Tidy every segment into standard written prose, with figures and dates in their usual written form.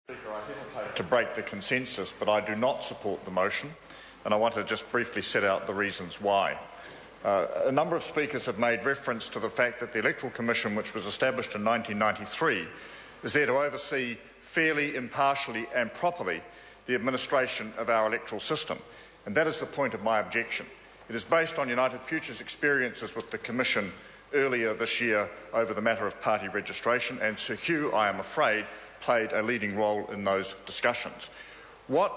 Speaker, I hesitate to break the consensus, but I do not support the motion, and I want to just briefly set out the reasons why. A number of speakers have made reference to the fact that the Electoral Commission, which was established in 1993, is there to oversee fairly, impartially and properly the administration of our electoral system, and that is the point of my objection. It is based on United Future's experiences with the Commission earlier this year over the matter of party registration, and Sir Hugh, I am afraid, played a leading role in those discussions. What,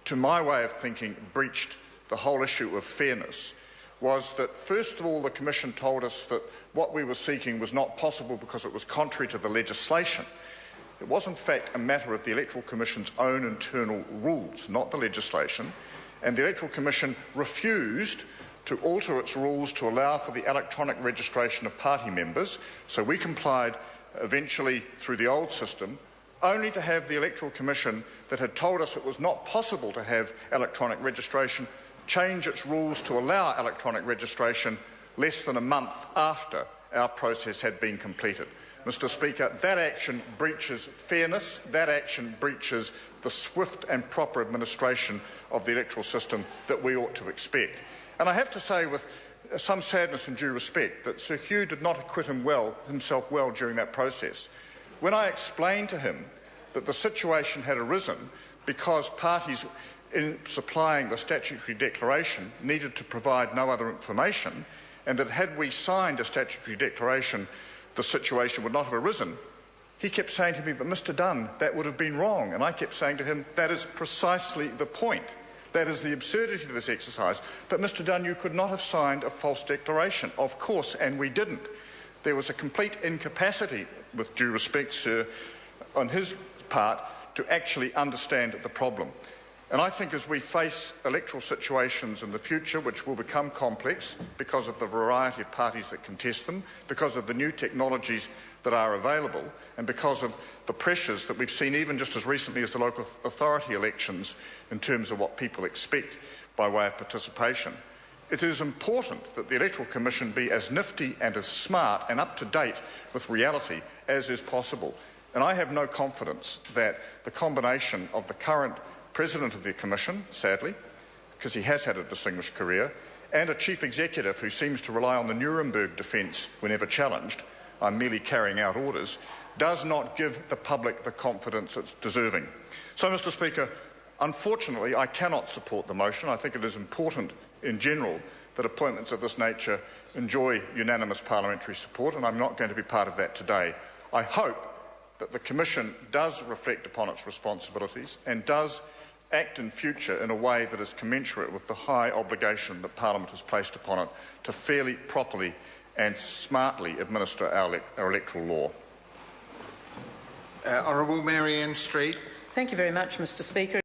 to my way of thinking, breached the whole issue of fairness was that, first of all, the Commission told us that what we were seeking was not possible because it was contrary to the legislation. It was, in fact, a matter of the Electoral Commission's own internal rules, not the legislation, and the Electoral Commission refused to alter its rules to allow for the electronic registration of party members, so we complied eventually through the old system, only to have the Electoral Commission that had told us it was not possible to have electronic registration change its rules to allow electronic registration less than a month after our process had been completed. Mr. Speaker, that action breaches fairness, that action breaches the swift and proper administration of the electoral system that we ought to expect. And I have to say with some sadness and due respect that Sir Hugh did not acquit himself well during that process. When I explained to him that the situation had arisen because parties in supplying the statutory declaration needed to provide no other information, and that had we signed a statutory declaration the situation would not have arisen, he kept saying to me, "But Mr Dunn, that would have been wrong." And I kept saying to him, "That is precisely the point. That is the absurdity of this exercise. But Mr Dunn, you could not have signed a false declaration." Of course, and we didn't. There was a complete incapacity, with due respect, sir, on his part, to actually understand the problem. And I think as we face electoral situations in the future, which will become complex because of the variety of parties that contest them, because of the new technologies that are available, and because of the pressures that we've seen even just as recently as the local authority elections in terms of what people expect by way of participation, it is important that the Electoral Commission be as nifty and as smart and up to date with reality as is possible. And I have no confidence that the combination of the current President of the Commission, sadly, because he has had a distinguished career, and a Chief Executive who seems to rely on the Nuremberg defence whenever challenged, I'm merely carrying out orders, does not give the public the confidence it's deserving. So, Mr Speaker, unfortunately I cannot support the motion. I think it is important in general that appointments of this nature enjoy unanimous parliamentary support, and I'm not going to be part of that today. I hope that the Commission does reflect upon its responsibilities and does act in future in a way that is commensurate with the high obligation that Parliament has placed upon it to fairly, properly and smartly administer our electoral law. Honourable Mary Ann Street. Thank you very much, Mr Speaker.